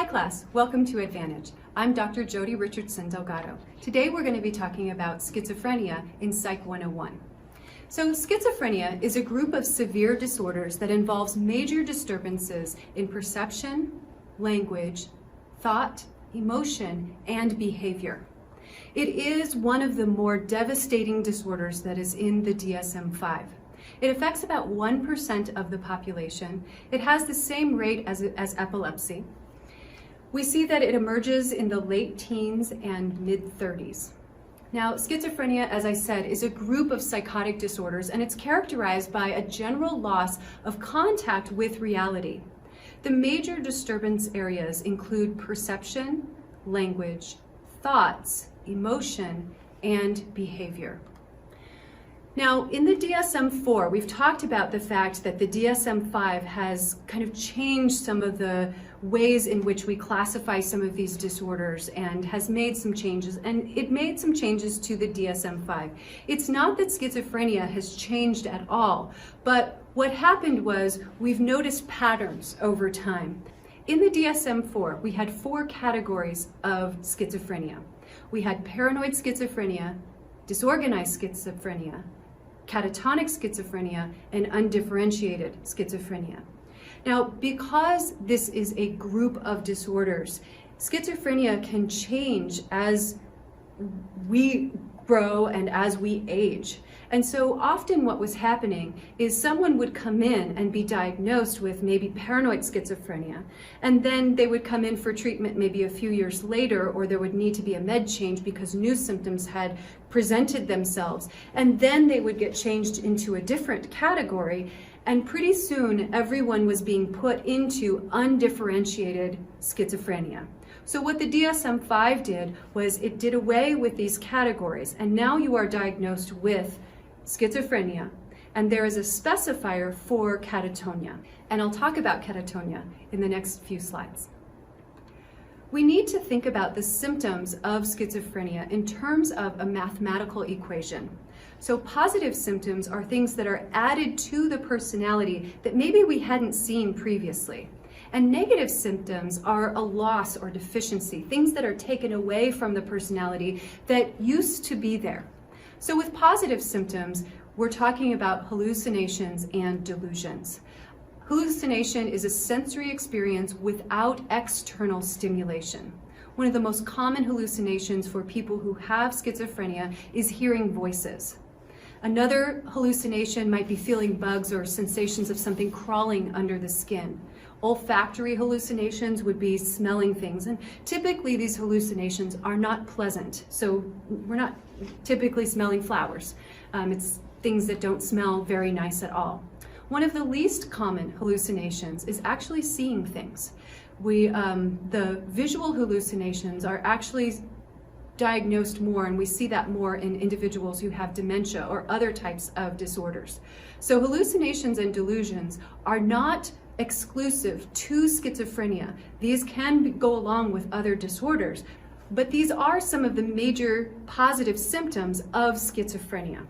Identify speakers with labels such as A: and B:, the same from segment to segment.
A: class, welcome to EdVantage. I'm Dr. Jody Richardson-Delgado. Today we're going to be talking about schizophrenia in Psych 101. So schizophrenia is a group of severe disorders that involves major disturbances in perception, language, thought, emotion, and behavior. It is one of the more devastating disorders that is in the DSM-5. It affects about 1% of the population. It has the same rate as epilepsy. We see that it emerges in the late teens and mid-30s. Now, schizophrenia, as I said, is a group of psychotic disorders, and it's characterized by a general loss of contact with reality. The major disturbance areas include perception, language, thoughts, emotion, and behavior. Now, in the DSM-4, we've talked about the fact that the DSM-5 has kind of changed some of the ways in which we classify some of these disorders and has made some changes, and it made some changes to the DSM-5. It's not that schizophrenia has changed at all, but what happened was we've noticed patterns over time. In the DSM-4, we had 4 categories of schizophrenia. We had paranoid schizophrenia, disorganized schizophrenia, catatonic schizophrenia, and undifferentiated schizophrenia. Now, because this is a group of disorders, schizophrenia can change as we grow and as we age. And so often what was happening is someone would come in and be diagnosed with maybe paranoid schizophrenia, and then they would come in for treatment maybe a few years later, or there would need to be a med change because new symptoms had presented themselves, and then they would get changed into a different category, and pretty soon everyone was being put into undifferentiated schizophrenia. So what the DSM-5 did was it did away with these categories, and now you are diagnosed with schizophrenia, and there is a specifier for catatonia. And I'll talk about catatonia in the next few slides. We need to think about the symptoms of schizophrenia in terms of a mathematical equation. So positive symptoms are things that are added to the personality that maybe we hadn't seen previously. And negative symptoms are a loss or deficiency, things that are taken away from the personality that used to be there. So with positive symptoms, we're talking about hallucinations and delusions. Hallucination is a sensory experience without external stimulation. One of the most common hallucinations for people who have schizophrenia is hearing voices. Another hallucination might be feeling bugs or sensations of something crawling under the skin. Olfactory hallucinations would be smelling things, and typically these hallucinations are not pleasant. So we're not typically smelling flowers. It's things that don't smell very nice at all. One of the least common hallucinations is actually seeing things. The visual hallucinations are actually diagnosed more, and we see that more in individuals who have dementia or other types of disorders. So hallucinations and delusions are not exclusive to schizophrenia. These can go along with other disorders, but these are some of the major positive symptoms of schizophrenia.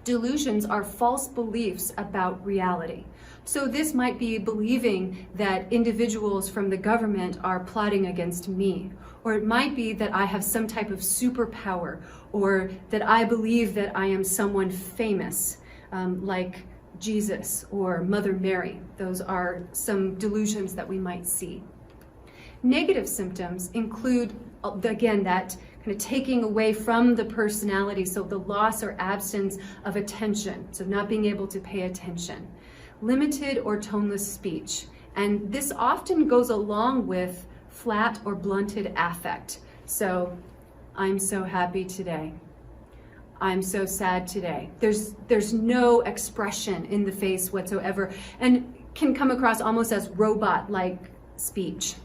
A: Delusions are false beliefs about reality. So this might be believing that individuals from the government are plotting against me, or it might be that I have some type of superpower, or that I believe that I am someone famous, like Jesus or Mother Mary. Those are some delusions that we might see. Negative symptoms include, again, that kind of taking away from the personality, so the loss or absence of attention, so not being able to pay attention. Limited or toneless speech, and this often goes along with flat or blunted affect. So, I'm so happy today. I'm so sad today. There's no expression in the face whatsoever, and can come across almost as robot-like speech.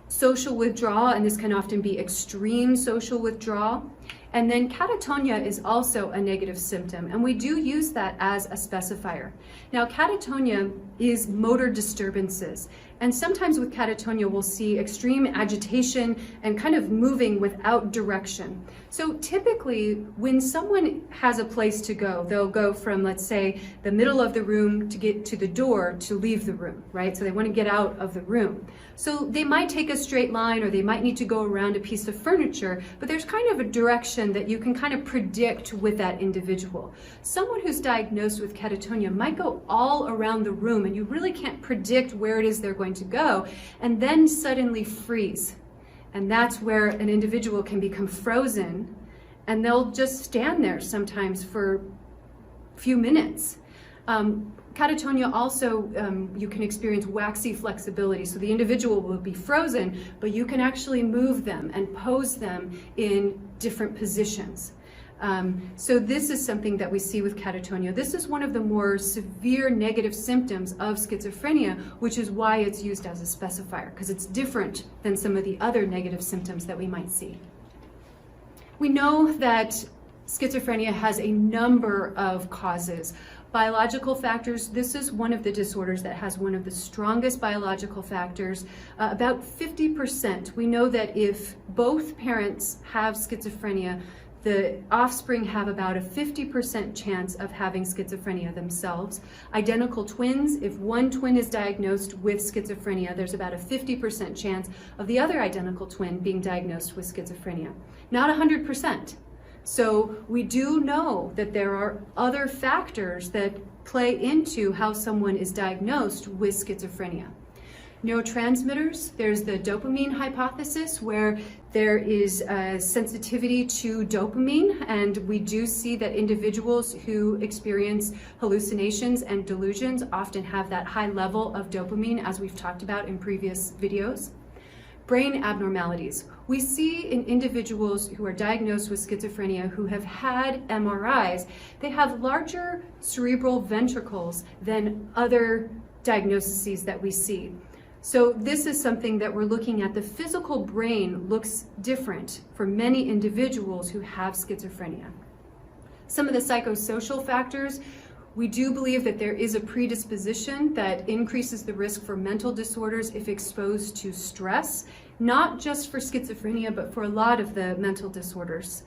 A: Social withdrawal, and this can often be extreme social withdrawal. And then catatonia is also a negative symptom, and we do use that as a specifier. Now, catatonia is motor disturbances. And sometimes with catatonia, we'll see extreme agitation and kind of moving without direction. So typically, when someone has a place to go, they'll go from, let's say, the middle of the room to get to the door to leave the room, right? So they want to get out of the room. So they might take a straight line, or they might need to go around a piece of furniture, but there's kind of a direction that you can kind of predict with that individual. Someone who's diagnosed with catatonia might go all around the room, and you really can't predict where it is they're going to go, and then suddenly freeze. And that's where an individual can become frozen, and they'll just stand there sometimes for a few minutes. Catatonia also, you can experience waxy flexibility. So the individual will be frozen, but you can actually move them and pose them in different positions. So this is something that we see with catatonia. This is one of the more severe negative symptoms of schizophrenia, which is why it's used as a specifier, because it's different than some of the other negative symptoms that we might see. We know that schizophrenia has a number of causes. Biological factors, this is one of the disorders that has one of the strongest biological factors, about 50%. We know that if both parents have schizophrenia, the offspring have about a 50% chance of having schizophrenia themselves. Identical twins, if one twin is diagnosed with schizophrenia, there's about a 50% chance of the other identical twin being diagnosed with schizophrenia. Not 100%. So we do know that there are other factors that play into how someone is diagnosed with schizophrenia. Neurotransmitters, there's the dopamine hypothesis, where there is a sensitivity to dopamine, and we do see that individuals who experience hallucinations and delusions often have that high level of dopamine, as we've talked about in previous videos. Brain abnormalities. We see in individuals who are diagnosed with schizophrenia who have had MRIs, they have larger cerebral ventricles than other diagnoses that we see. So this is something that we're looking at. The physical brain looks different for many individuals who have schizophrenia. Some of the psychosocial factors, we do believe that there is a predisposition that increases the risk for mental disorders if exposed to stress, not just for schizophrenia, but for a lot of the mental disorders.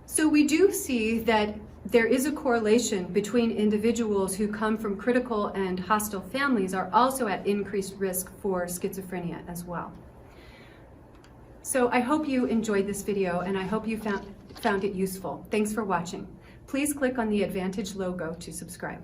A: So we do see that there is a correlation between individuals who come from critical and hostile families are also at increased risk for schizophrenia as well. So I hope you enjoyed this video, and I hope you found it useful. Thanks for watching. Please click on the EdVantage logo to subscribe.